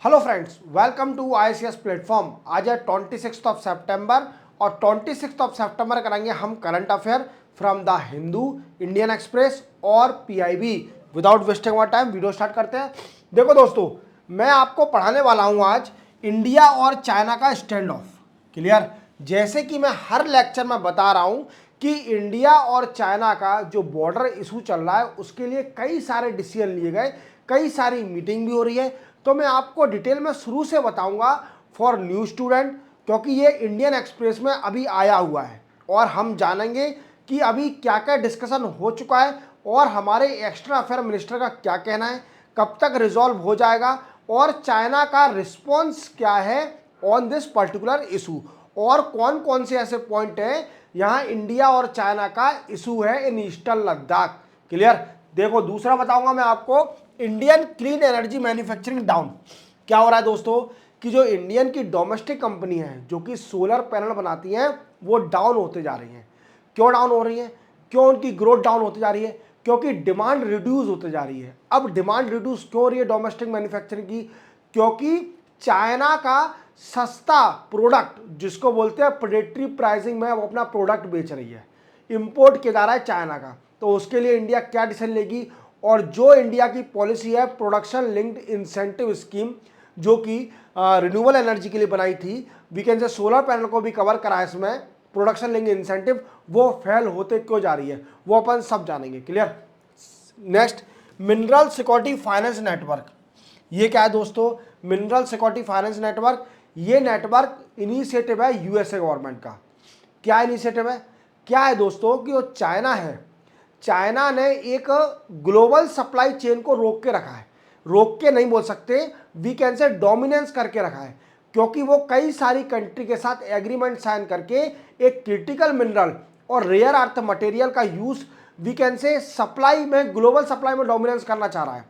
Hello friends, welcome to ICS platform. आज है 26 of सितंबर और 26 ऑफ सितंबर करेंगे हम current affair from the Hindu, Indian Express और PIB. Without wasting our time video start करते हैं। देखो दोस्तों, मैं आपको पढ़ाने वाला हूं आज इंडिया और चाइना का स्टैंड ऑफ। क्लियर? जैसे कि मैं हर लेक्चर में बता रहा हूं कि इंडिया और चाइना का जो बॉर्डर इशू चल रहा है उसके लिए कई सारे डिसीजन लिए गए, कई सारी मीटिंग भी हो रही है। तो मैं आपको डिटेल में शुरू से बताऊंगा फॉर न्यू स्टूडेंट, क्योंकि ये इंडियन एक्सप्रेस में अभी आया हुआ है और हम जानेंगे कि अभी क्या क्या डिस्कशन हो चुका है और हमारे एक्सटर्नल अफेयर मिनिस्टर का क्या कहना है, कब तक रिजॉल्व हो जाएगा और चाइना का रिस्पॉन्स क्या है ऑन दिस पर्टिकुलर इशू, और कौन कौन से ऐसे पॉइंट है यहाँ इंडिया और चाइना का इशू है इन ईस्टर्न लद्दाख। क्लियर? देखो, दूसरा बताऊंगा मैं आपको, Indian clean energy manufacturing down. क्या हो रहा है दोस्तों कि जो इंडियन की डोमेस्टिक कंपनी है जो कि सोलर पैनल बनाती हैं वो डाउन होते जा रही हैं। क्यों डाउन हो रही हैं? क्यों उनकी ग्रोथ डाउन होती जा रही है? क्योंकि डिमांड रिड्यूस होते जा रही है। अब डिमांड रिड्यूस क्यों हो रही है डोमेस्टिक मैन्युफैक्चरिंग की? क्योंकि चाइना का सस्ता प्रोडक्ट जिसको बोलते हैं प्रेडेटरी प्राइसिंग में वो अपना प्रोडक्ट बेच रही है, इंपोर्ट किया जा रहा है चाइना का। तो उसके लिए इंडिया क्या डिसीजन लेगी? और जो इंडिया की पॉलिसी है प्रोडक्शन लिंक्ड इंसेंटिव स्कीम, जो कि रिन्यूएबल एनर्जी के लिए बनाई थी, we can say solar panel को भी कवर करा है इसमें प्रोडक्शन लिंक्ड इंसेंटिव, वो फेल होते क्यों जा रही है वो अपन सब जानेंगे। Clear? Next, mineral security finance network. ये क्या है दोस्तों? मिनरल सिक्योरिटी फाइनेंस नेटवर्क, ये नेटवर्क इनिशिएटिव है यूएसए गवर्नमेंट का। क्या इनिशिएटिव है? क्या है दोस्तों कि वो चाइना है, चाइना ने एक ग्लोबल सप्लाई चेन को रोक के रखा है। रोक के नहीं बोल सकते, वी कैन से डोमिनेंस करके रखा है, क्योंकि वो कई सारी कंट्री के साथ एग्रीमेंट साइन करके एक क्रिटिकल मिनरल और रेयर अर्थ मटेरियल का use we can say supply में, ग्लोबल सप्लाई में डोमिनेंस करना चाह रहा है।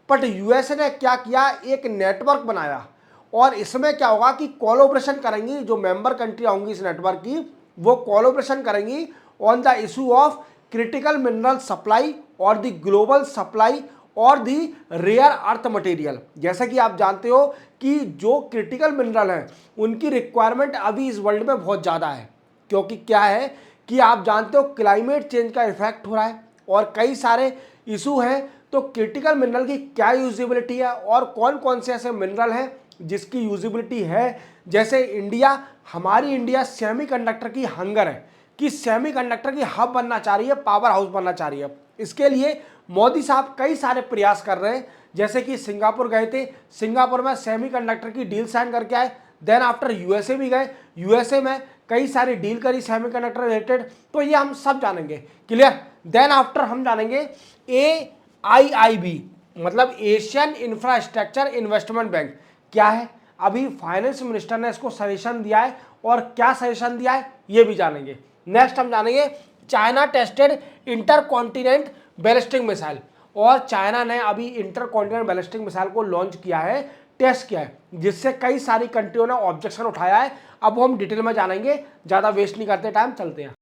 बट यूएसए ने क्या किया, एक नेटवर्क बनाया और इसमें क्या होगा कि कोलैबोरेशन करेंगी, जो मेंबर कंट्री होंगी इस नेटवर्क की वो कोलैबोरेशन करेंगी on the issue of critical mineral supply और द ग्लोबल सप्लाई और दी रेयर अर्थ मटेरियल। जैसा कि आप जानते हो कि जो क्रिटिकल मिनरल है उनकी रिक्वायरमेंट अभी इस वर्ल्ड में बहुत ज़्यादा है, क्योंकि क्या है कि आप जानते हो क्लाइमेट चेंज का इफेक्ट हो रहा है और कई सारे इशू हैं। तो क्रिटिकल मिनरल की क्या यूजिबिलिटी है और कौन कौन से ऐसे मिनरल हैं जिसकी यूजिबिलिटी है। जैसे इंडिया, हमारी इंडिया सेमीकंडक्टर की हंगर है कि सेमीकंडक्टर की हब बनना चाह रही है, पावर हाउस बनना चाह रही है। इसके लिए मोदी साहब कई सारे प्रयास कर रहे हैं, जैसे कि सिंगापुर गए थे, सिंगापुर में सेमीकंडक्टर की डील साइन करके आए। देन आफ्टर यूएसए भी गए, यूएसए में कई सारी डील करी सेमीकंडक्टर रिलेटेड। तो ये हम सब जानेंगे। क्लियर? देन आफ्टर हम जानेंगे AIIB, मतलब एशियन इंफ्रास्ट्रक्चर इन्वेस्टमेंट बैंक क्या है। अभी फाइनेंस मिनिस्टर ने इसको सजेशन दिया है और क्या सजेशन दिया है ये भी जानेंगे। नेक्स्ट हम जानेंगे China tested inter continent ballistic missile, और चाइना ने अभी इंटर कॉन्टिनेंट बैलिस्टिक मिसाइल को लॉन्च किया है, टेस्ट किया है, जिससे कई सारी कंट्रियों ने ऑब्जेक्शन उठाया है। अब वो हम डिटेल में जानेंगे, ज़्यादा वेस्ट नहीं करते टाइम, चलते हैं।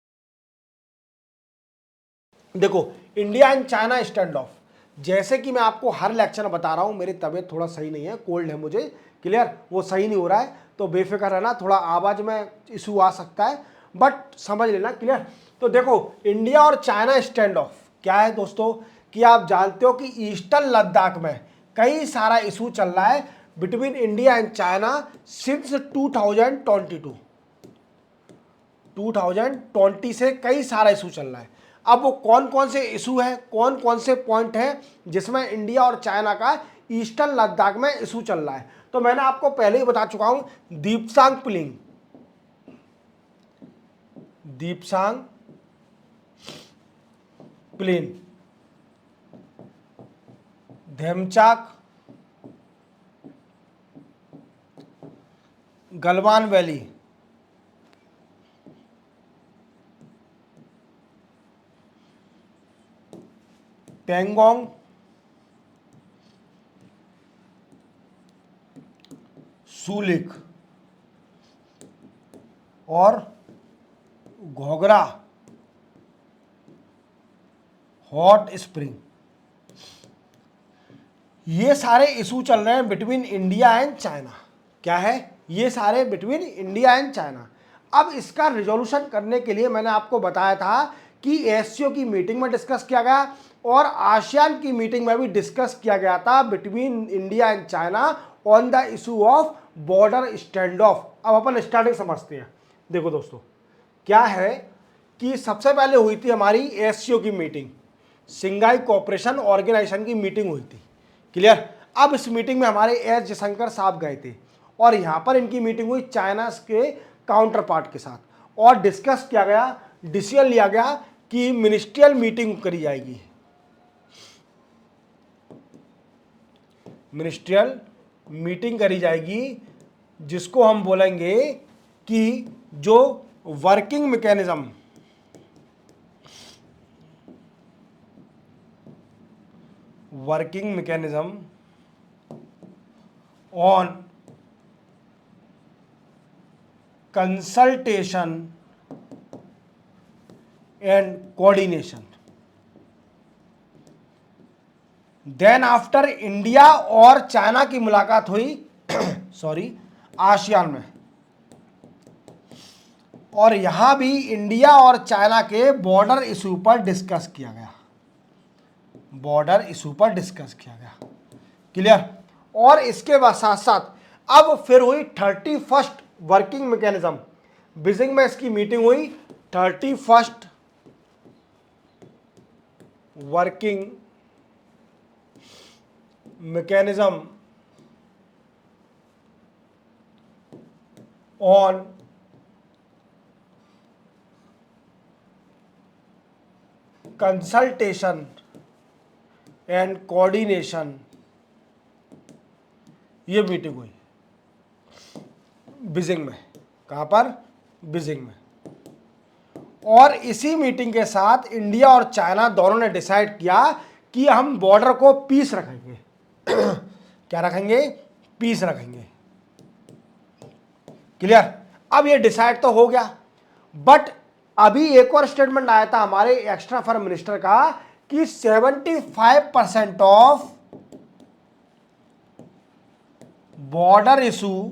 देखो, India and China stand of, जैसे कि मैं आपको हर लेक्चर में बता रहा हूं, मेरी तबीयत थोड़ा सही नहीं है, कोल्ड है मुझे। क्लियर? वो सही नहीं हो रहा है तो बेफिक्र रहना, थोड़ा आवाज में इशू आ सकता है बट समझ लेना। क्लियर? तो देखो, इंडिया और चाइना स्टैंड ऑफ क्या है दोस्तों कि आप जानते हो कि ईस्टर्न लद्दाख में कई सारा इशू चल रहा है between India and China since 2022। 2020 से कई सारा इशू चल रहा है। अब वो कौन कौन से इशू है, कौन कौन से पॉइंट है जिसमें इंडिया और चाइना का ईस्टर्न लद्दाख में इशू चल रहा है, तो मैंने आपको पहले ही बता चुका हूं। दीपसांग प्लिंग, दीपसांग प्लेन, धेमचाक, गलवान वैली, पेंगोंग, सुलिक और घोगरा हॉट स्प्रिंग, ये सारे इशू चल रहे हैं बिटवीन इंडिया एंड चाइना। क्या है? ये सारे बिटवीन इंडिया एंड चाइना। अब इसका रिजोल्यूशन करने के लिए मैंने आपको बताया था कि एससीओ की मीटिंग में डिस्कस किया गया और आसियान की मीटिंग में भी डिस्कस किया गया था between India and China on the issue of border stand of. अब अपन स्टार्टिंग समझते हैं। देखो दोस्तों, क्या है कि सबसे पहले हुई थी हमारी एससीओ की मीटिंग, सिंगाई कोऑपरेशन ऑर्गेनाइजेशन की मीटिंग हुई थी। क्लियर? अब इस मीटिंग में हमारे एस जयशंकर साहब गए थे और यहाँ पर इनकी मीटिंग हुई चाइना के काउंटर पार्ट के साथ और डिस्कस किया गया, डिसीजन लिया गया कि मिनिस्ट्रियल मीटिंग करी जाएगी। मिनिस्ट्रियल मीटिंग करी जाएगी जिसको हम बोलेंगे कि जो working mechanism on consultation and coordination. Then after India और चाइना की मुलाकात हुई सॉरी आसियान में, और यहां भी इंडिया और चाइना के बॉर्डर इशू पर डिस्कस किया गया। बॉर्डर इशू पर डिस्कस किया गया। क्लियर? और इसके बाद साथ साथ अब फिर हुई 31st वर्किंग मैकेनिज्म। बीजिंग में इसकी मीटिंग हुई 31st working mechanism on consultation and coordination, ये मीटिंग हुई बीजिंग में। कहां पर? बीजिंग में। और इसी मीटिंग के साथ इंडिया और चाइना दोनों ने डिसाइड किया कि हम बॉर्डर को पीस रखेंगे। क्या रखेंगे? पीस रखेंगे। क्लियर? अब ये डिसाइड तो हो गया, बट अभी एक और स्टेटमेंट आया था हमारे एक्स्ट्रा फॉरेन मिनिस्टर का कि 75% of border issue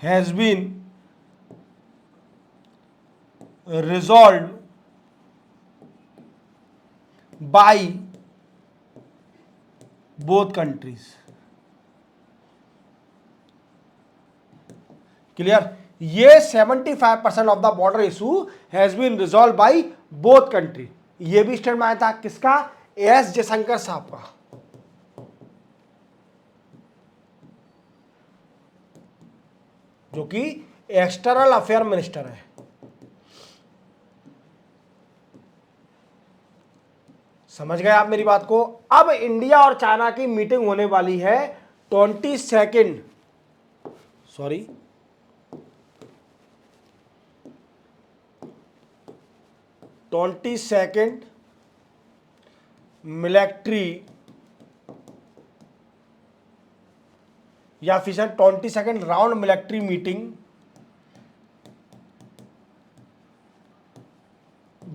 has been resolve by both countries. Clear? ये 75% of the border issue has been resolve by both country. ये भी स्टेटमेंट आया था किसका? एस जयशंकर साहब का। जो कि एक्सटर्नल अफेयर मिनिस्टर है। समझ गए आप मेरी बात को? अब इंडिया और चाइना की मीटिंग होने वाली है 22nd मिलिट्री या फिर 22nd round military meeting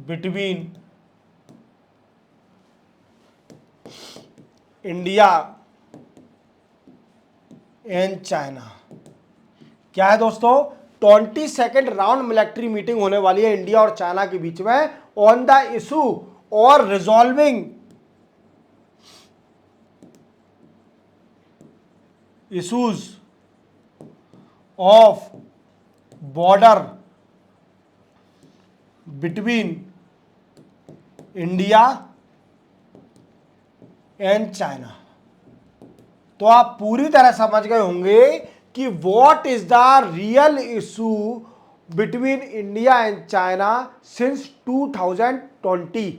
between India and China. क्या है दोस्तों? 22nd राउंड मिलिट्री मीटिंग होने वाली है इंडिया और चाइना के बीच में ऑन द इशू और resolving issues of border between India and China. तो आप पूरी तरह समझ गए होंगे कि what is the real issue between India and China since 2020।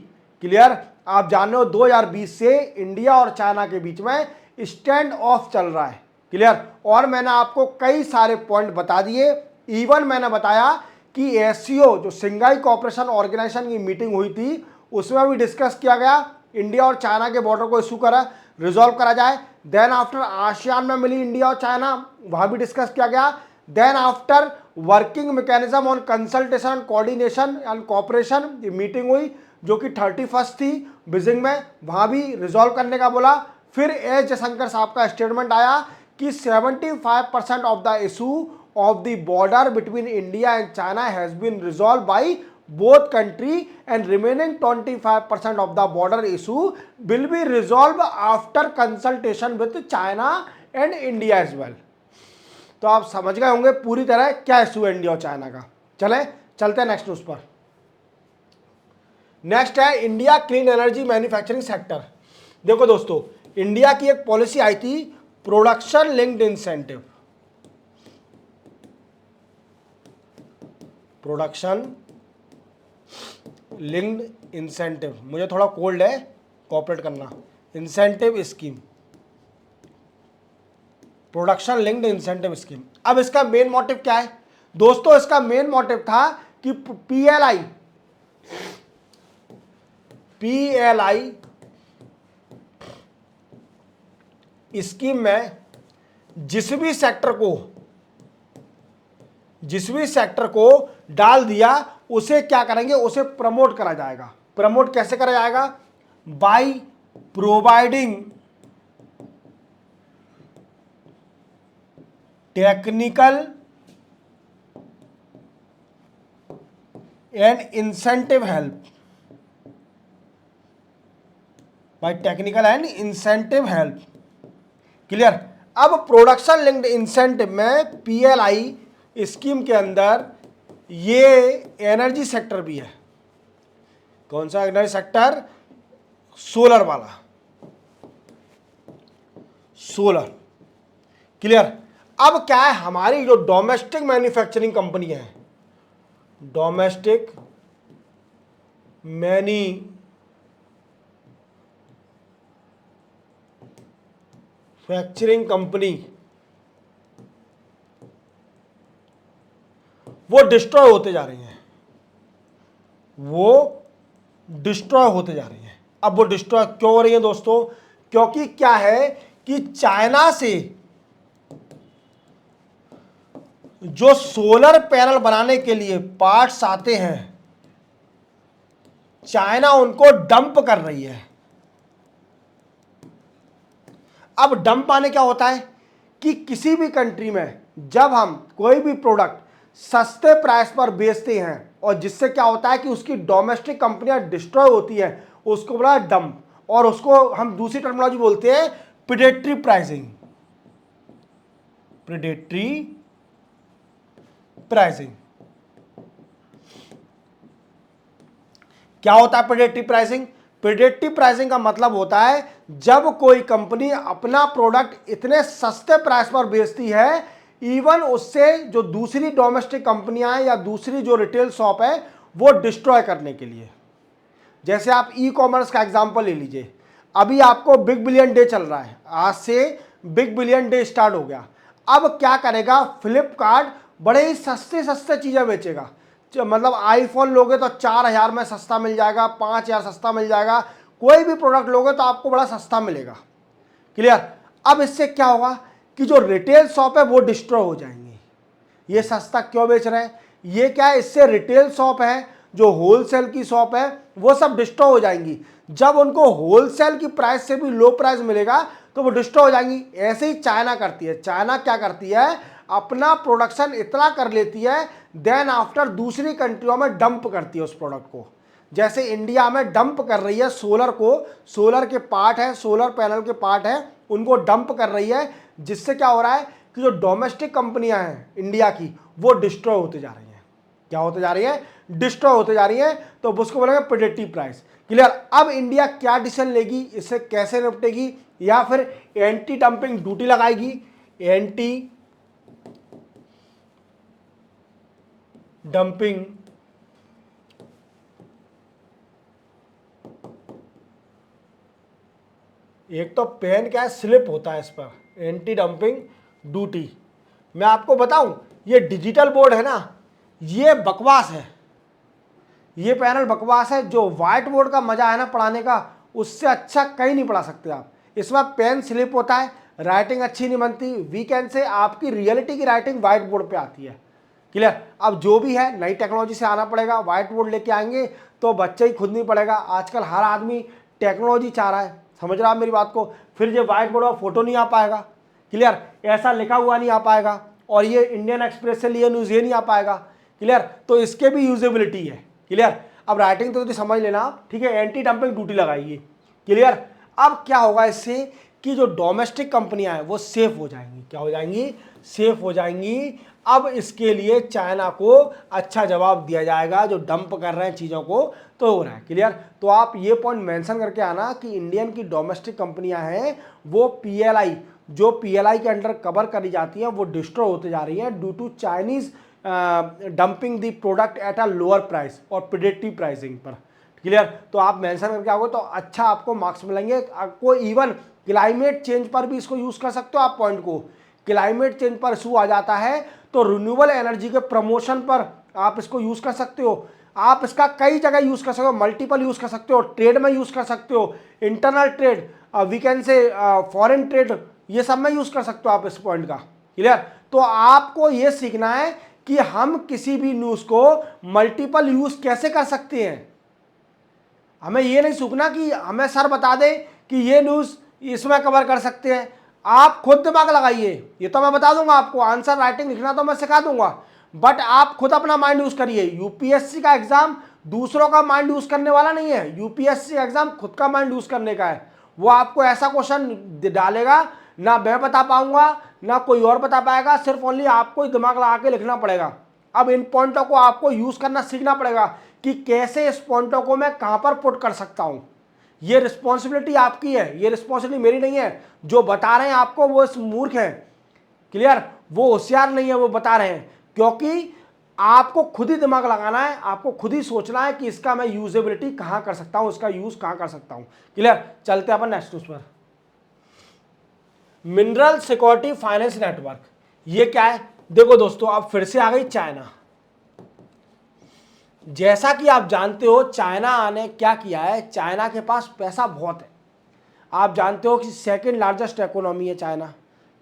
Clear? आप जान रहे हो 2020 से इंडिया और चाइना के बीच में स्टैंड ऑफ चल रहा है। क्लियर? और मैंने आपको कई सारे पॉइंट बता दिए। इवन मैंने बताया कि एससीओ जो सिंगाई कोऑपरेशन ऑर्गेनाइजेशन की मीटिंग हुई थी उसमें भी डिस्कस किया गया इंडिया और चाइना के बॉर्डर को इशू करा रिजॉल्व करा जाए। देन आफ्टर आसियान में मिली इंडिया और चाइना, वहां भी डिस्कस किया गया। Then after working mechanism on consultation, coordination and cooperation, ये मीटिंग हुई जो कि 31 थी बीजिंग में, वहां भी रिजॉल्व करने का बोला। फिर एस जयशंकर साहब का स्टेटमेंट आया कि 75% of the issue of the border between India and China has been resolve by both country and remaining 25% of the border issue will be resolved after consultation with China and India as well। तो आप समझ गए होंगे पूरी तरह क्या issue है India और चाइना का। चलते हैं नेक्स्ट न्यूज पर। नेक्स्ट है India clean energy manufacturing sector. देखो दोस्तों, इंडिया की एक पॉलिसी आई थी production linked incentive, production linked incentive, मुझे थोड़ा कोल्ड है, कोऑपरेट करना, incentive scheme, production linked incentive scheme. अब इसका मेन मोटिव क्या है दोस्तों? इसका मेन मोटिव था कि पीएलआई स्कीम में जिस भी सेक्टर को डाल दिया उसे क्या करेंगे, उसे प्रमोट करा जाएगा। प्रमोट कैसे करा जाएगा? By providing technical and incentive help, by technical and incentive help. Clear? अब प्रोडक्शन लिंक्ड इंसेंटिव में पीएलआई स्कीम के अंदर ये एनर्जी सेक्टर भी है। कौन सा एनर्जी सेक्टर? सोलर वाला, सोलर। क्लियर? अब क्या है, हमारी जो डोमेस्टिक मैन्युफैक्चरिंग कंपनी है, डोमेस्टिक मैन्युफैक्चरिंग कंपनी, वो डिस्ट्रॉय होते जा रही हैं, अब वो डिस्ट्रॉय क्यों हो रही है दोस्तों? क्योंकि क्या है कि चाइना से जो सोलर पैनल बनाने के लिए पार्ट्स आते हैं, चाइना उनको डंप कर रही है। अब डंप आने क्या होता है कि किसी भी कंट्री में जब हम कोई भी प्रोडक्ट सस्ते प्राइस पर बेचते हैं और जिससे क्या होता है कि उसकी डोमेस्टिक कंपनियां डिस्ट्रॉय होती है, उसको बोला डंप, और उसको हम दूसरी टर्मिनोलॉजी बोलते हैं प्रेडेटरी प्राइसिंग। क्या होता है प्रेडेटरी प्राइसिंग? प्रेडेटरी प्राइसिंग का मतलब होता है जब कोई कंपनी अपना प्रोडक्ट इतने सस्ते प्राइस पर बेचती है, इवन उससे जो दूसरी डोमेस्टिक कंपनियां हैं या दूसरी जो रिटेल शॉप है वो डिस्ट्रॉय करने के लिए। जैसे आप ई कॉमर्स का एग्जांपल ले लीजिए, अभी आपको बिग बिलियन डे चल रहा है, आज से बिग बिलियन डे स्टार्ट हो गया। अब क्या करेगा फ्लिपकार्ट, बड़े ही सस्ते चीज़ें बेचेगा। मतलब आईफोन लोगे तो 4000 में सस्ता मिल जाएगा, 5000 सस्ता मिल जाएगा, कोई भी प्रोडक्ट लोगे तो आपको बड़ा सस्ता मिलेगा। क्लियर? अब इससे क्या होगा कि जो रिटेल शॉप है वो डिस्ट्रॉय हो जाएंगी। ये सस्ता क्यों बेच रहे हैं? ये क्या है, इससे रिटेल शॉप है, जो होलसेल की शॉप है, वो सब डिस्ट्रॉय हो जाएंगी। जब उनको होलसेल की प्राइस से भी लो प्राइस मिलेगा तो वो डिस्ट्रॉय हो जाएंगी। ऐसे ही चाइना करती है। चाइना क्या करती है, अपना प्रोडक्शन इतना कर लेती है, देन आफ्टर दूसरी कंट्रियों में डंप करती है उस प्रोडक्ट को। जैसे इंडिया में डंप कर रही है सोलर को, सोलर के पार्ट है, सोलर पैनल के पार्ट है, उनको डंप कर रही है, जिससे क्या हो रहा है कि जो डोमेस्टिक कंपनियां हैं इंडिया की, वो डिस्ट्रॉय होते जा रही हैं। क्या होते जा रही है? डिस्ट्रॉय होते जा रही है। तो उसको बोलेंगे प्रेडेटरी प्राइस। क्लियर? अब इंडिया क्या डिसीजन लेगी, इससे कैसे निपटेगी? या फिर एंटी डंपिंग ड्यूटी लगाएगी, एंटी डंपिंग एक तो पेन क्या है, स्लिप होता है इस पर, एंटी डंपिंग ड्यूटी। मैं आपको बताऊं, ये डिजिटल बोर्ड है ना, ये बकवास है, ये पैनल बकवास है। जो व्हाइट बोर्ड का मजा है ना पढ़ाने का, उससे अच्छा कहीं नहीं पढ़ा सकते आप। इसमें पेन स्लिप होता है, राइटिंग अच्छी नहीं बनती, वीकेंड से आपकी रियलिटी की राइटिंग व्हाइट बोर्ड पे आती है। क्लियर। अब जो भी है नई टेक्नोलॉजी से आना पड़ेगा, व्हाइट बोर्ड लेके आएंगे तो बच्चा ही खुद नहीं पड़ेगा। आजकल हर आदमी टेक्नोलॉजी चाह रहा है, समझ रहा आप मेरी बात को। फिर जो व्हाइट बोर्ड में फोटो नहीं आ पाएगा, क्लियर, ऐसा लिखा हुआ नहीं आ पाएगा, और ये इंडियन एक्सप्रेस से लिए न्यूज़ ये नहीं आ पाएगा, क्लियर। तो इसके भी यूजेबिलिटी है, क्लियर। अब राइटिंग तो समझ लेना आप, ठीक है, एंटी डंपिंग ड्यूटी लगाइए, क्लियर। अब क्या होगा इससे कि जो डोमेस्टिक कंपनियां हैं वो सेफ हो जाएंगी। क्या हो जाएंगी? सेफ हो जाएंगी। अब इसके लिए चाइना को अच्छा जवाब दिया जाएगा, जो डंप कर रहे हैं चीज़ों को तो हो रहा है, क्लियर। तो आप ये पॉइंट मेंशन करके आना कि इंडियन की डोमेस्टिक कंपनियां हैं वो पीएलआई, जो पीएलआई के अंडर कवर करी जाती हैं, वो डिस्ट्रॉय होते जा रही हैं due to Chinese dumping the product at a lower price और प्रिडेटिव प्राइसिंग पर, क्लियर। तो आप मेंशन करके आओगे तो अच्छा आपको मार्क्स मिलेंगे। आपको इवन क्लाइमेट चेंज पर भी इसको यूज कर सकते हो आप पॉइंट को। क्लाइमेट चेंज पर इशू आ जाता है तो रिन्यूएबल एनर्जी के प्रमोशन पर आप इसको यूज कर सकते हो। आप इसका कई जगह यूज कर सकते हो, मल्टीपल यूज कर सकते हो, ट्रेड में यूज कर सकते हो, internal trade, we can say foreign trade, ये सब में यूज कर सकते हो आप इस पॉइंट का, क्लियर। तो आपको ये सीखना है कि हम किसी भी न्यूज को मल्टीपल यूज कैसे कर सकते हैं। हमें ये नहीं सीखना कि हमें सर बता दे कि ये न्यूज इसमें कवर कर सकते हैं। आप खुद दिमाग लगाइए, ये तो मैं बता दूंगा आपको, आंसर राइटिंग लिखना तो मैं सिखा दूंगा, बट आप खुद अपना माइंड यूज करिए। यूपीएससी का एग्जाम दूसरों का माइंड यूज करने वाला नहीं है, यूपीएससी एग्जाम खुद का माइंड यूज करने का है। वो आपको ऐसा क्वेश्चन डालेगा, ना मैं बता पाऊंगा ना कोई और बता पाएगा, सिर्फ ओनली आपको ही दिमाग लगा के लिखना पड़ेगा। अब इन पॉइंटों को आपको यूज करना सीखना पड़ेगा कि कैसे इस पॉइंटों को मैं कहां पर पुट कर सकता हूं। ये रिस्पॉन्सिबिलिटी आपकी है, ये रिस्पॉन्सिबिलिटी मेरी नहीं है। जो बता रहे हैं आपको वो मूर्ख है, क्लियर, वो होशियार नहीं है, वो बता रहे हैं। क्योंकि आपको खुद ही दिमाग लगाना है, आपको खुद ही सोचना है कि इसका मैं यूजेबिलिटी कहां कर सकता हूं, इसका यूज कहां कर सकता हूं, क्लियर। चलते हैं अपन नेक्स्ट उस पर। मिनरल सिक्योरिटी फाइनेंस नेटवर्क, ये क्या है? देखो दोस्तों, अब फिर से आ गई चाइना। जैसा कि आप जानते हो चाइना ने क्या किया है, चाइना के पास पैसा बहुत है। आप जानते हो कि सेकंड लार्जेस्ट इकोनॉमी है चाइना,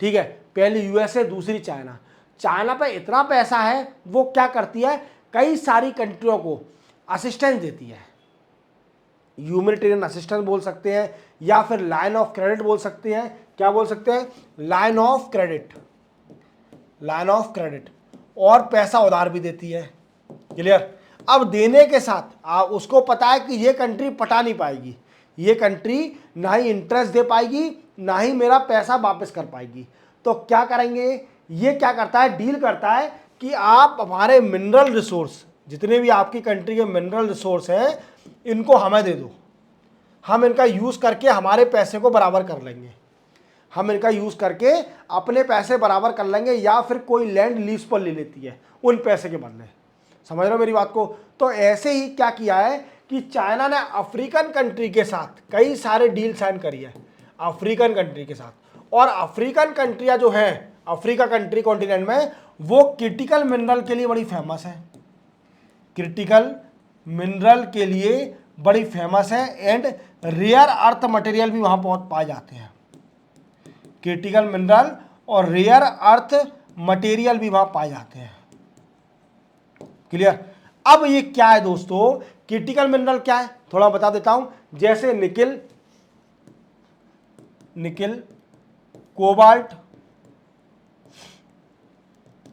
ठीक है, पहली यूएसए, दूसरी चाइना। चाइना पे इतना पैसा है, वो क्या करती है, कई सारी कंट्रियों को असिस्टेंस देती है। ह्यूमैनिटेरियन असिस्टेंस बोल सकते हैं, या फिर लाइन ऑफ क्रेडिट बोल सकते हैं। क्या बोल सकते हैं? Line of credit, line of credit, और पैसा उधार भी देती है, क्लियर। अब देने के साथ उसको पता है कि ये कंट्री पटा नहीं पाएगी, ये कंट्री ना ही इंटरेस्ट दे पाएगी ना ही मेरा पैसा वापस कर पाएगी। तो क्या करेंगे, ये क्या करता है, डील करता है कि आप हमारे मिनरल रिसोर्स, जितने भी आपकी कंट्री के मिनरल रिसोर्स हैं, इनको हमें दे दो, हम इनका यूज करके हमारे पैसे को बराबर कर लेंगे, हम इनका यूज करके अपने पैसे बराबर कर लेंगे, या फिर कोई लैंड लीज पर ले लेती है उन पैसे के बदले। समझ रहे हो मेरी बात को? तो ऐसे ही क्या किया है कि चाइना ने अफ्रीकन कंट्री के साथ कई सारे डील साइन करी है, अफ्रीकन कंट्री के साथ। और अफ्रीकन कंट्रियां जो है, अफ्रीका कंट्री कॉन्टिनेंट में, वो क्रिटिकल मिनरल के लिए बड़ी फेमस है, क्रिटिकल मिनरल के लिए बड़ी फेमस है, एंड रेयर अर्थ मटेरियल भी वहां बहुत पाए जाते हैं। क्रिटिकल मिनरल और रेयर अर्थ मटेरियल भी वहां पाए जाते हैं, क्लियर। अब ये क्या है दोस्तों, क्रिटिकल मिनरल क्या है थोड़ा बता देता हूं। जैसे nickel, nickel, cobalt,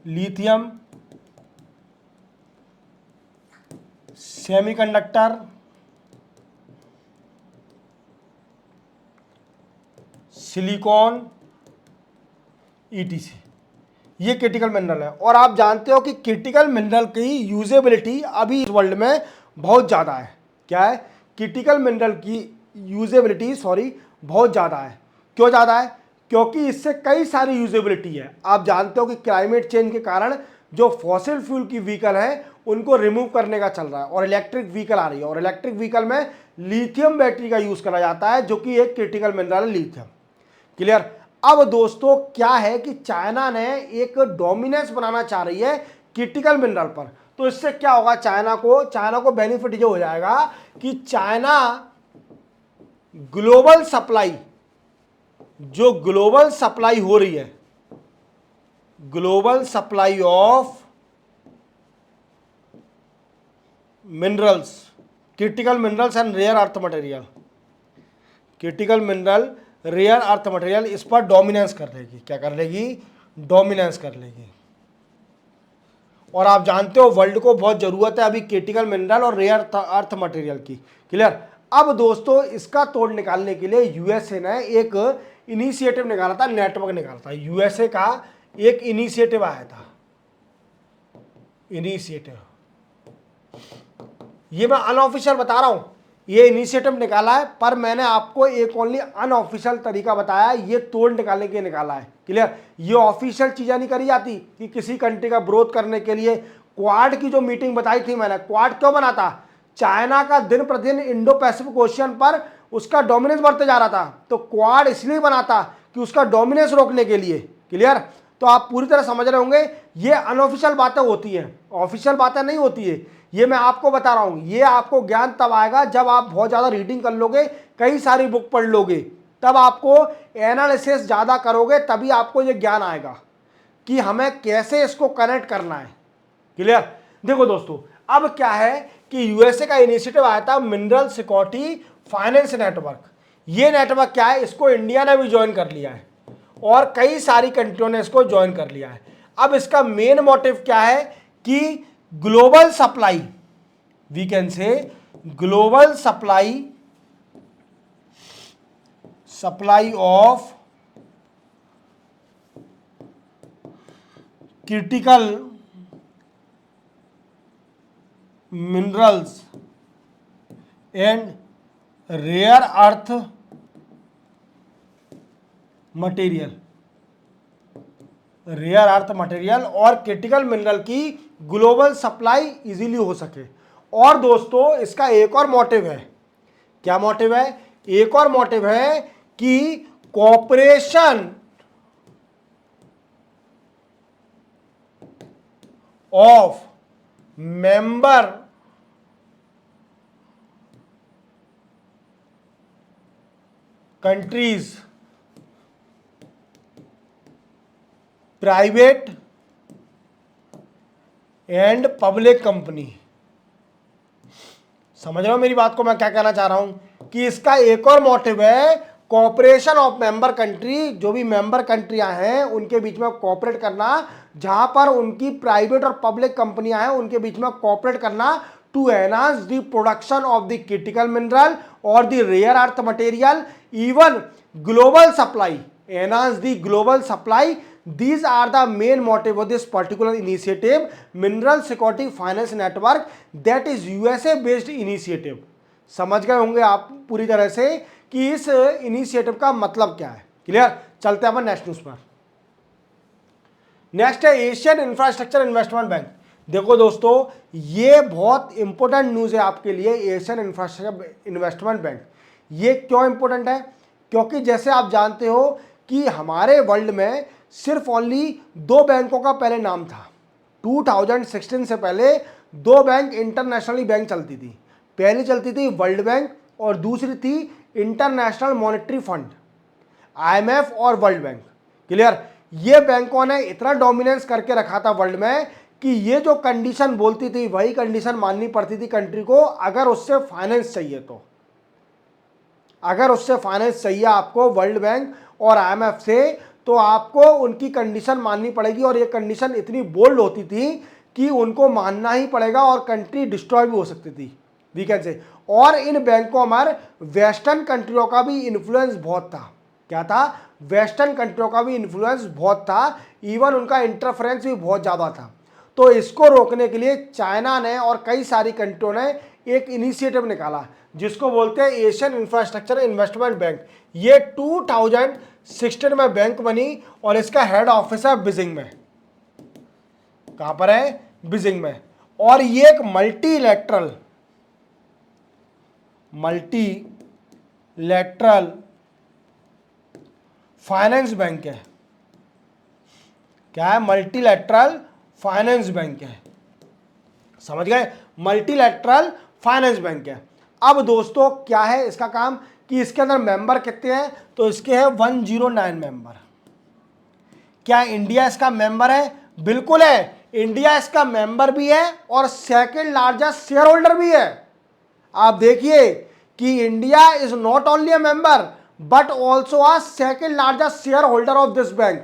lithium, semiconductor, silicon, etc, ये क्रिटिकल मिनरल है। और आप जानते हो कि क्रिटिकल मिनरल की यूजेबिलिटी अभी इस वर्ल्ड में बहुत ज़्यादा है। क्या है? क्रिटिकल मिनरल की यूजेबिलिटी बहुत ज़्यादा है। क्यों ज़्यादा है? क्योंकि इससे कई सारी यूजेबिलिटी है। आप जानते हो कि क्लाइमेट चेंज के कारण जो फॉसिल फ्यूल की व्हीकल है उनको रिमूव करने का चल रहा है और इलेक्ट्रिक व्हीकल आ रही है, और इलेक्ट्रिक व्हीकल में लिथियम बैटरी का यूज़ करा जाता है, जो कि एक क्रिटिकल मिनरल है, लिथियम, क्लियर। अब दोस्तों क्या है कि चाइना ने एक डोमिनेंस बनाना चाह रही है क्रिटिकल मिनरल पर। तो इससे क्या होगा, चाइना को बेनिफिट ये हो जाएगा कि चाइना ग्लोबल सप्लाई जो ग्लोबल सप्लाई हो रही है, global supply of minerals, critical minerals and rare earth material, critical mineral rare earth material, इस पर डोमिनेंस कर लेगी। क्या कर लेगी? डोमिनेंस कर लेगी। और आप जानते हो वर्ल्ड को बहुत जरूरत है अभी क्रिटिकल मिनरल और रेयर अर्थ मटेरियल की। क्लियर? अब दोस्तों इसका तोड़ निकालने के लिए यूएसए ने एक इनिशिएटिव निकाला था, नेटवर्क निकाला था। यूएसए का एक इनिशिएटिव आया था, इनिशिएटिव, ये मैं अनऑफिशियल बता रहा हूं, ये इनिशिएटिव निकाला है, पर मैंने आपको एक ओनली अनऑफिशियल तरीका बताया, ये तोड़ निकालने के लिए निकाला है। क्लियर? ये ऑफिशियल चीजें नहीं करी जाती कि किसी कंट्री का विरोध करने के लिए। क्वाड की जो मीटिंग बताई थी मैंने, क्वाड क्यों बना था? चाइना का दिन प्रतिदिन इंडो पैसिफिक ओशियन पर उसका डोमिनेंस बढ़ते जा रहा था, तो क्वाड इसलिए बना था कि उसका डोमिनेंस रोकने के लिए। क्लियर? तो आप पूरी तरह समझ रहे होंगे, ये अनऑफिशियल बातें होती हैं, ऑफिशियल बातें नहीं होती है। ये मैं आपको बता रहा हूं, ये आपको ज्ञान तब आएगा जब आप बहुत ज्यादा रीडिंग कर लोगे, कई सारी बुक पढ़ लोगे, तब आपको एनालिसिस ज्यादा करोगे, तभी आपको ये ज्ञान आएगा कि हमें कैसे इसको कनेक्ट करना है। क्लियर? देखो दोस्तों, अब क्या है कि यूएसए का इनिशिएटिव आया था मिनरल सिक्योरिटी फाइनेंस नेटवर्क। ये नेटवर्क क्या है, इसको इंडिया ने भी ज्वाइन कर लिया है और कई सारी कंट्रियों ने इसको ज्वाइन कर लिया है। अब इसका मेन मोटिव क्या है कि global supply, we can say global supply of critical minerals and rare earth material, rare earth material और क्रिटिकल मिनरल की ग्लोबल सप्लाई इजीली हो सके। और दोस्तों इसका एक और मोटिव है। क्या मोटिव है? एक और मोटिव है कि cooperation of member countries, private and public company. समझ रहे हो मेरी बात को, मैं क्या कहना चाह रहा हूं कि इसका एक और मोटिव है कोऑपरेशन ऑफ मेंबर कंट्री, जो भी मेंबर कंट्रियां हैं उनके बीच में कोऑपरेट करना, जहां पर उनकी प्राइवेट और पब्लिक कंपनियां हैं उनके बीच में कोऑपरेट करना to enhance the production of the critical mineral और the rare earth material, even global supply, enhance the global supply. These are the main motive of this particular initiative, Mineral Security Finance Network, that is USA based initiative। समझ गए होंगे आप पूरी तरह से कि इस इनिशिएटिव का मतलब क्या है। क्लियर? चलते हैं अपन नेक्स्ट न्यूज पर। नेक्स्ट है एशियन इंफ्रास्ट्रक्चर इन्वेस्टमेंट बैंक। देखो दोस्तों, ये बहुत इंपॉर्टेंट न्यूज है आपके लिए, एशियन इंफ्रास्ट्रक्चर इन्वेस्टमेंट बैंक। ये क्यों इंपॉर्टेंट है? क्योंकि जैसे आप जानते हो कि हमारे वर्ल्ड में सिर्फ ओनली दो बैंकों का पहले नाम था। 2016 से पहले दो बैंक इंटरनेशनली बैंक चलती थी। पहली चलती थी वर्ल्ड बैंक और दूसरी थी इंटरनेशनल मॉनेटरी फंड, IMF और वर्ल्ड बैंक। क्लियर? ये बैंकों ने इतना डोमिनेंस करके रखा था वर्ल्ड में कि ये जो कंडीशन बोलती थी वही कंडीशन माननी पड़ती थी कंट्री को, अगर उससे फाइनेंस चाहिए तो। अगर उससे फाइनेंस चाहिए आपको वर्ल्ड बैंक और IMF से, तो आपको उनकी कंडीशन माननी पड़ेगी। और ये कंडीशन इतनी बोल्ड होती थी कि उनको मानना ही पड़ेगा और कंट्री डिस्ट्रॉय भी हो सकती थी, वी कैन से। और इन बैंकों में वेस्टर्न कंट्रियों का भी इन्फ्लुएंस बहुत था। क्या था? वेस्टर्न कंट्रियों का भी इन्फ्लुएंस बहुत था, इवन उनका इंटरफेरेंस भी बहुत ज़्यादा था। तो इसको रोकने के लिए चाइना ने और कई सारी कंट्रियों ने एक इनिशिएटिव निकाला जिसको बोलते हैं एशियन इंफ्रास्ट्रक्चर इन्वेस्टमेंट बैंक। ये 2016 में बैंक बनी और इसका हेड ऑफिस है बीजिंग में। कहां पर है? बीजिंग में। और ये एक मल्टीलैटरल फाइनेंस बैंक है। क्या है? मल्टीलैटरल फाइनेंस बैंक है। समझ गए? मल्टीलैटरल फाइनेंस बैंक है। अब दोस्तों क्या है इसका काम कि इसके अंदर मेंबर कितने हैं, तो इसके हैं 109 मेंबर। क्या इंडिया इसका मेंबर है? बिल्कुल है, इंडिया इसका मेंबर भी है और सेकंड लार्जेस्ट शेयर होल्डर भी है। आप देखिए कि India is not only a member but also a second largest share holder of this bank.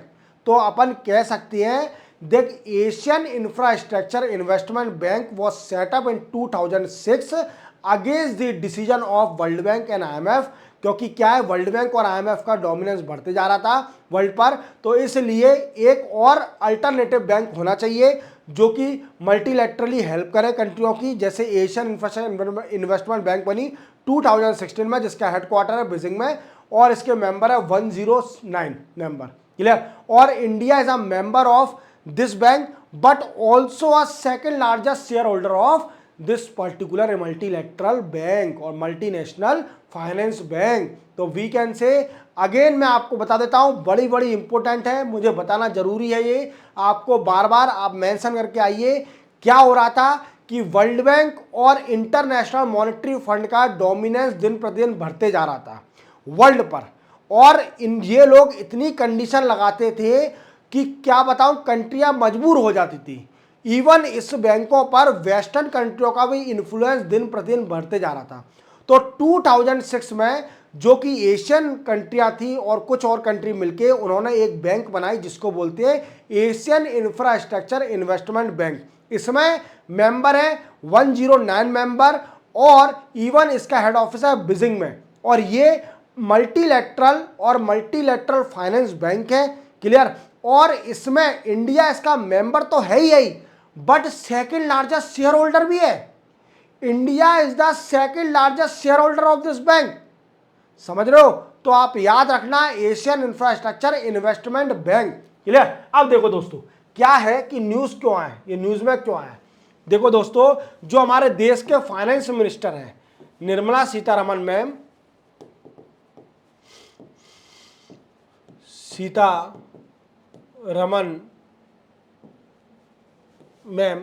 तो अपन कह सकते हैं देख Asian infrastructure investment bank was setup in 2006 against the decision of world bank and IMF। क्योंकि क्या है, world bank और IMF का डोमिनेंस बढ़ते जा रहा था वर्ल्ड पर, तो इसलिए एक और अल्टरनेटिव बैंक होना चाहिए जो कि मल्टीलैटरली हेल्प करे कंट्रियों की, जैसे एशियन इंफ्रास्ट्रक्चर इन्वेस्टमेंट बैंक बनी 2016 में, जिसका हेडक्वार्टर है बीजिंग में और इसके मेंबर है 109 मेंबर। क्लियर? और India is a member of this bank but also a second largest share holder of this particular multilateral bank और मल्टीनेशनल फाइनेंस बैंक। तो वी कैन से अगेन, मैं आपको बता देता हूं, बड़ी बड़ी इंपॉर्टेंट है, मुझे बताना जरूरी है, ये आपको बार बार आप मेंशन करके आइए। क्या हो रहा था कि वर्ल्ड बैंक और इंटरनेशनल मॉनेटरी फंड का डोमिनेंस दिन प्रतिदिन बढ़ते जा रहा था वर्ल्ड पर, और ये लोग इतनी कंडीशन लगाते थे कि क्या बताऊं, कंट्रियां मजबूर हो जाती थी। इवन इस बैंकों पर वेस्टर्न कंट्रियों का भी इन्फ्लुएंस दिन प्रतिदिन बढ़ते जा रहा था। तो 2006 में जो कि एशियन कंट्रियां थी और कुछ और कंट्री मिलके उन्होंने एक बैंक बनाई जिसको बोलते हैं एशियन इंफ्रास्ट्रक्चर इन्वेस्टमेंट बैंक। इसमें मेंबर है 109 मेंबर और इवन इसका हेड ऑफिस है बीजिंग में, और ये मल्टीलैटरल फाइनेंस बैंक है। क्लियर? और इसमें इंडिया इसका मेंबर तो है ही but second largest share holder भी है। India is the second largest share holder of this bank. समझ रहे हो? तो आप याद रखना, Asian infrastructure investment bank. Clear? अब देखो दोस्तों, क्या है कि न्यूज क्यों आया, ये न्यूज में क्यों आया। देखो दोस्तों, जो हमारे देश के फाइनेंस मिनिस्टर हैं Nirmala Sitharaman ma'am, Sitharaman ma'am,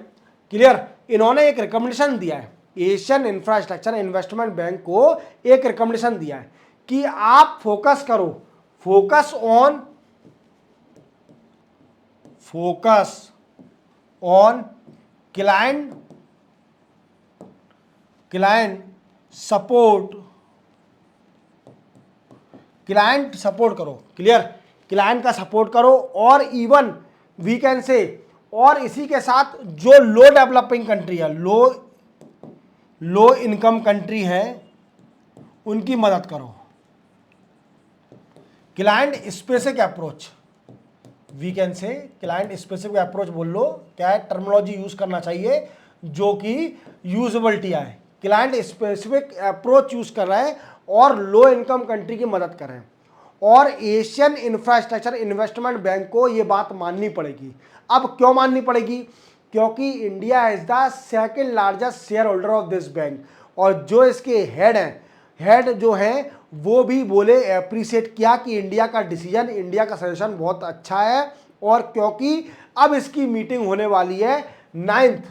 clear, इन्होंने एक रिकमेंडेशन दिया है एशियन इंफ्रास्ट्रक्चर इन्वेस्टमेंट बैंक को, एक रिकमेंडेशन दिया है कि आप फोकस करो, फोकस ऑन क्लाइंट सपोर्ट करो। क्लियर? क्लाइंट का सपोर्ट करो, और इवन वी कैन से, और इसी के साथ जो लो डेवलपिंग कंट्री है, लो इनकम कंट्री है, उनकी मदद करो। Client specific approach, we can say client specific approach बोल लो, क्या है टर्मिनोलॉजी यूज करना चाहिए जो कि यूजेबिलिटी आए। क्लाइंट स्पेसिफिक अप्रोच यूज कर रहे हैं और लो इनकम कंट्री की मदद कर रहे हैं, और एशियन इंफ्रास्ट्रक्चर इन्वेस्टमेंट बैंक को ये बात माननी पड़ेगी। अब क्यों माननी पड़ेगी? क्योंकि India is the second largest share holder of this bank, और जो इसके हेड जो हैं वो भी बोले, अप्रिशिएट किया कि इंडिया का डिसीजन, इंडिया का सजेशन बहुत अच्छा है। और क्योंकि अब इसकी मीटिंग होने वाली है नाइन्थ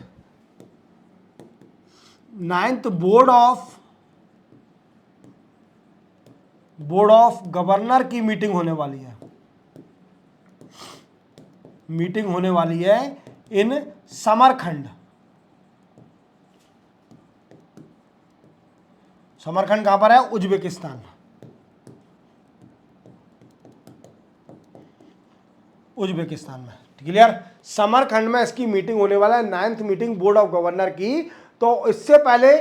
बोर्ड ऑफ गवर्नर की मीटिंग होने वाली है, इन समरखंड कहां पर है? उज्बेकिस्तान में। क्लियर? समरखंड में इसकी मीटिंग होने वाला है, 9th meeting board of governor की। तो इससे पहले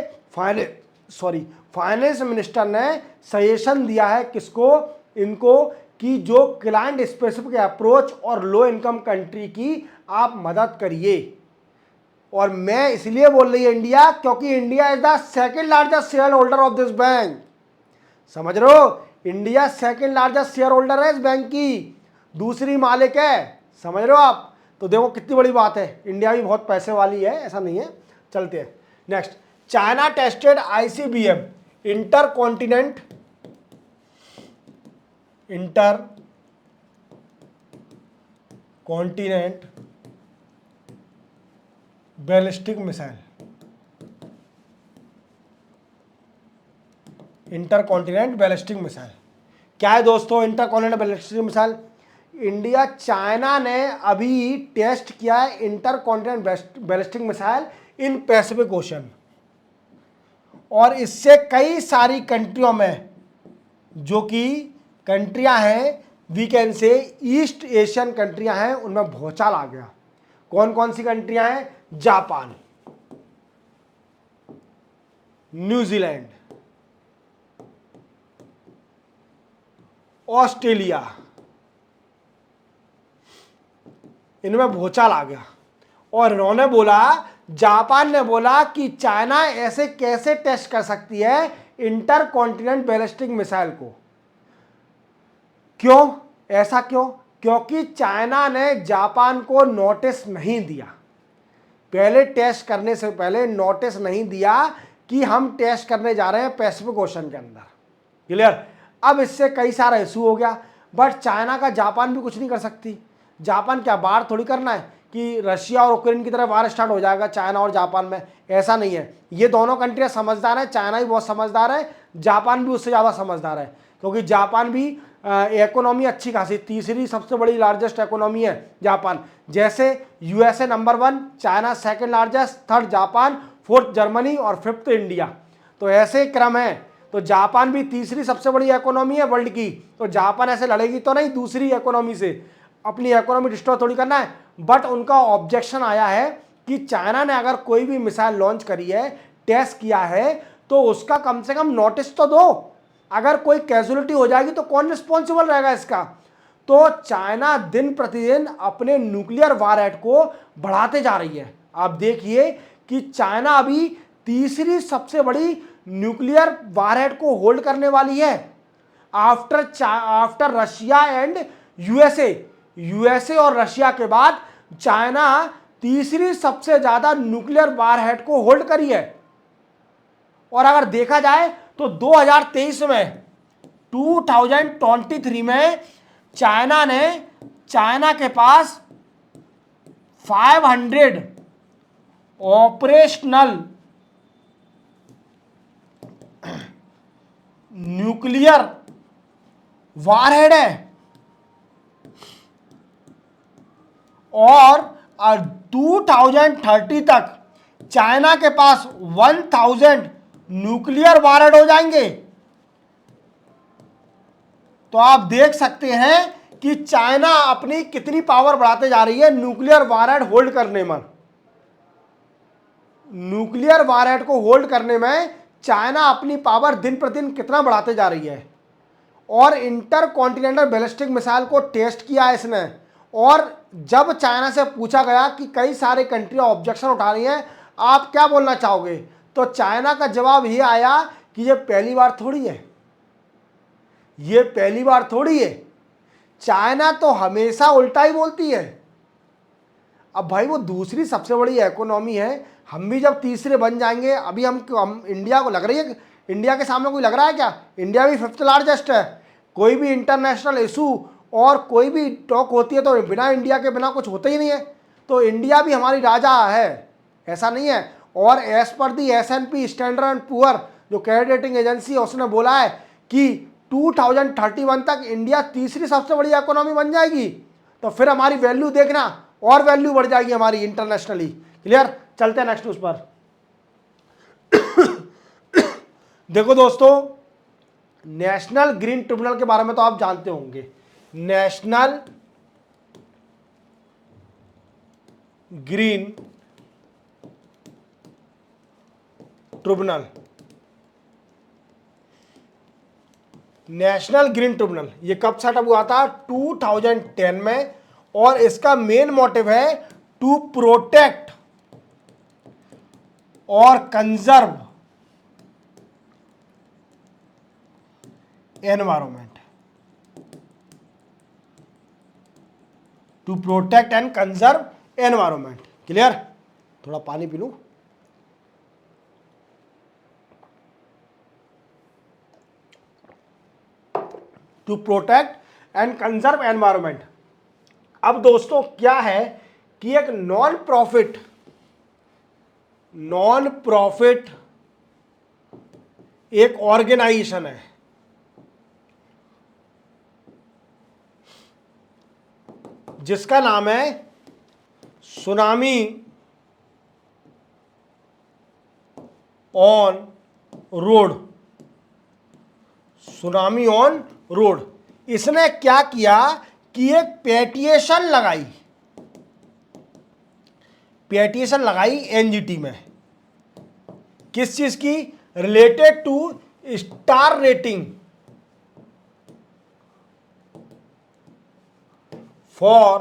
फाइनेंस मिनिस्टर ने सजेशन दिया है किसको, इनको, कि जो क्लाइंट स्पेसिफिक अप्रोच और लो इनकम कंट्री की आप मदद करिए। और मैं इसलिए बोल रही है इंडिया, क्योंकि India is the second largest share holder of this bank. समझ रहे हो? India second largest share holder है इस बैंक की, दूसरी मालिक है। समझ रहे हो आप? तो देखो कितनी बड़ी बात है, इंडिया भी बहुत पैसे वाली है, ऐसा नहीं है। चलते हैं next. China tested ICBM intercontinent ballistic missile. Intercontinent ballistic missile क्या है दोस्तों? Intercontinent ballistic missile, India China ने अभी टेस्ट किया है intercontinent ballistic missile in Pacific Ocean, और इससे कई सारी कंट्रियों में, जो कि कंट्रियां हैं we can say east Asian कंट्रियां हैं, उनमें भूचाल आ गया। कौन कौन सी कंट्रियां हैं? जापान, न्यूजीलैंड, ऑस्ट्रेलिया, इनमें भूचाल आ गया। और इन्होंने बोला, जापान ने बोला कि चाइना ऐसे कैसे टेस्ट कर सकती है इंटरकॉन्टिनेंट बैलिस्टिक मिसाइल को। क्यों? ऐसा क्यों? क्योंकि चाइना ने जापान को नोटिस नहीं दिया, पहले टेस्ट करने से पहले नोटिस नहीं दिया कि हम टेस्ट करने जा रहे हैं पैसिफिक ओशन के अंदर। क्लियर? अब इससे कई सारा इशू हो गया, बट चाइना का जापान भी कुछ नहीं कर सकती। जापान क्या बाहर थोड़ी करना है कि रशिया और यूक्रेन की तरह वार स्टार्ट हो जाएगा चाइना और जापान में, ऐसा नहीं है। ये दोनों कंट्रियां समझदार है, चाइना भी बहुत समझदार है, जापान भी उससे ज़्यादा समझदार है, क्योंकि जापान भी इकोनॉमी अच्छी खासी, तीसरी सबसे बड़ी लार्जेस्ट इकोनॉमी है जापान। जैसे USA number 1, China second largest, third Japan, fourth Germany और फिफ्थ इंडिया, तो ऐसे क्रम है। तो जापान भी तीसरी सबसे बड़ी इकोनॉमी है वर्ल्ड की, तो जापान ऐसे लड़ेगी तो नहीं दूसरी इकोनॉमी से, अपनी इकोनॉमी डिस्ट्रॉय थोड़ी करना है। बट उनका ऑब्जेक्शन आया है कि चाइना ने अगर कोई भी मिसाइल लॉन्च करी है, टेस्ट किया है, तो उसका कम से कम नोटिस तो दो। अगर कोई कैजुअलिटी हो जाएगी तो कौन रिस्पॉन्सिबल रहेगा इसका? तो चाइना दिन प्रतिदिन अपने न्यूक्लियर वारहेड को बढ़ाते जा रही है। आप देखिए कि चाइना अभी तीसरी सबसे बड़ी न्यूक्लियर वारहेड को होल्ड करने वाली है आफ्टर रशिया एंड यूएसए और रशिया के बाद चाइना तीसरी सबसे ज्यादा न्यूक्लियर वारहेड को होल्ड करी है। और अगर देखा जाए तो 2023 में 2023 में चाइना के पास 500 ऑपरेशनल न्यूक्लियर वारहेड है, और 2030 तक चाइना के पास 1000 न्यूक्लियर वारहेड हो जाएंगे। तो आप देख सकते हैं कि चाइना अपनी कितनी पावर बढ़ाते जा रही है न्यूक्लियर वारहेड होल्ड करने में। न्यूक्लियर वारहेड को होल्ड करने में चाइना अपनी पावर दिन प्रतिदिन कितना बढ़ाते जा रही है। और इंटरकॉन्टिनेंटल बैलिस्टिक मिसाइल को टेस्ट किया है इसने, और जब चाइना से पूछा गया कि कई सारे कंट्री ऑब्जेक्शन उठा रही हैं, आप क्या बोलना चाहोगे, तो चाइना का जवाब ये आया कि ये पहली बार थोड़ी है, ये पहली बार थोड़ी है, चाइना तो हमेशा उल्टा ही बोलती है। अब भाई वो दूसरी सबसे बड़ी इकोनॉमी है, हम भी जब तीसरे बन जाएंगे, अभी हम इंडिया को लग रही है, इंडिया के सामने कोई लग रहा है क्या? इंडिया भी फिफ्थ लार्जेस्ट है। कोई भी इंटरनेशनल इशू और कोई भी टॉक होती है तो बिना इंडिया के बिना कुछ होता ही नहीं है। तो इंडिया भी हमारी राजा है, ऐसा नहीं है। और as per the S&P Standard and Poor जो क्रेडिट रेटिंग एजेंसी है, उसने बोला है कि 2031 तक इंडिया तीसरी सबसे बड़ी इकोनॉमी बन जाएगी। तो फिर हमारी वैल्यू देखना, और वैल्यू बढ़ जाएगी हमारी इंटरनेशनली। क्लियर? चलते हैं नेक्स्ट न्यूज पर। देखो दोस्तों, नेशनल ग्रीन ट्रिब्यूनल के बारे में तो आप जानते होंगे। National Green Tribunal, National Green Tribunal ये कब सेटअप हुआ था? 2010 में। और इसका मेन मोटिव है टू प्रोटेक्ट और conserve environment, to protect and conserve environment. Clear? थोड़ा पानी पी लूं। To protect and conserve environment. अब दोस्तों क्या है कि एक नॉन प्रॉफिट एक ऑर्गेनाइजेशन है जिसका नाम है tsunami on road. Tsunami on road. इसने क्या किया कि एक पेटिशन लगाई एनजीटी में, किस चीज की, related to star rating for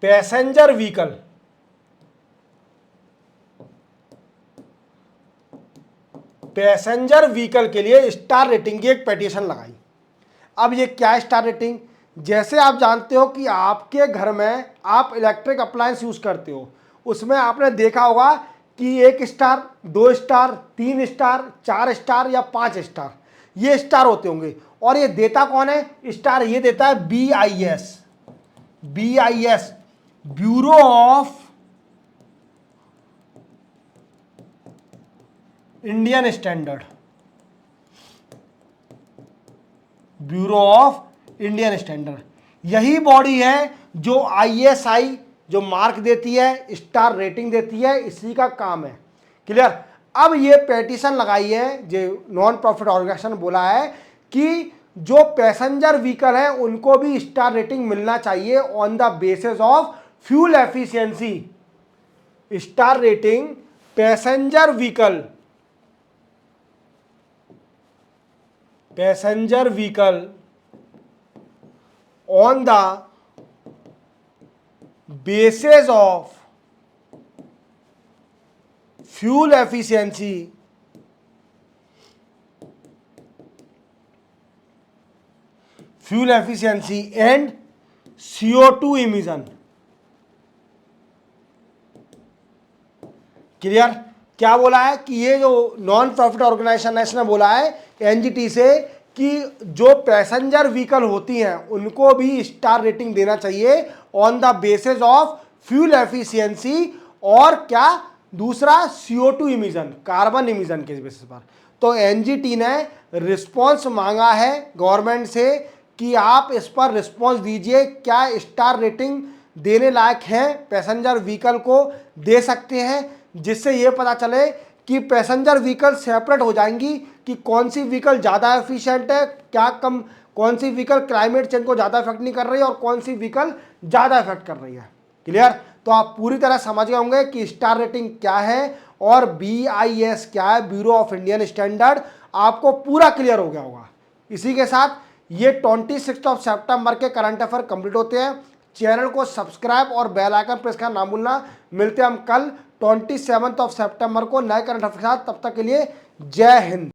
passenger vehicle. Passenger vehicle के लिए स्टार रेटिंग की एक पेटिशन लगाई। अब ये क्या है स्टार रेटिंग? जैसे आप जानते हो कि आपके घर में आप इलेक्ट्रिक अप्लायंस यूज करते हो, उसमें आपने देखा होगा कि 1 स्टार, 2 स्टार, 3 स्टार, 4 स्टार या 5 स्टार, ये स्टार होते होंगे। और ये देता कौन है स्टार? ये देता है BIS, bureau of Indian standard. Bureau of Indian standard यही बॉडी है जो ISI जो मार्क देती है, स्टार रेटिंग देती है, इसी का काम है। क्लियर? अब ये पेटिशन लगाई है, जो नॉन प्रॉफिट ऑर्गेनाइजेशन बोला है कि जो पैसेंजर व्हीकल है उनको भी स्टार रेटिंग मिलना चाहिए on the basis of fuel efficiency. Star rating passenger vehicle on the basis of fuel efficiency and CO2 emission। Clear? क्या बोला है कि ये जो नॉन प्रॉफिट ऑर्गेनाइजेशन है इसने बोला है एनजीटी से कि जो पैसेंजर व्हीकल होती हैं उनको भी स्टार रेटिंग देना चाहिए on the basis of fuel efficiency और क्या दूसरा CO2 इमिशन, कार्बन इमिशन के बेसिस पर। तो एनजीटी ने रिस्पॉन्स मांगा है गवर्नमेंट से कि आप इस पर रिस्पॉन्स दीजिए, क्या स्टार रेटिंग देने लायक है, पैसेंजर व्हीकल को दे सकते हैं, जिससे ये पता चले कि पैसेंजर व्हीकल सेपरेट हो जाएंगी कि कौन सी व्हीकल ज़्यादा एफिशिएंट है, क्या कम, कौन सी व्हीकल क्लाइमेट चेंज को ज़्यादा इफेक्ट नहीं कर रही है और कौन सी व्हीकल ज़्यादा इफेक्ट कर रही है। क्लियर? तो आप पूरी तरह समझ गए होंगे कि स्टार रेटिंग क्या है और BIS क्या है, ब्यूरो ऑफ इंडियन स्टैंडर्ड, आपको पूरा क्लियर हो गया होगा। इसी के साथ ये 26 सितंबर के करंट अफेयर कंप्लीट होते हैं। चैनल को सब्सक्राइब और बेल आइकन प्रेस करना ना भूलना। मिलते हैं हम कल 27 सितंबर को नए करंट अफेयर के साथ। तब तक के लिए जय हिंद।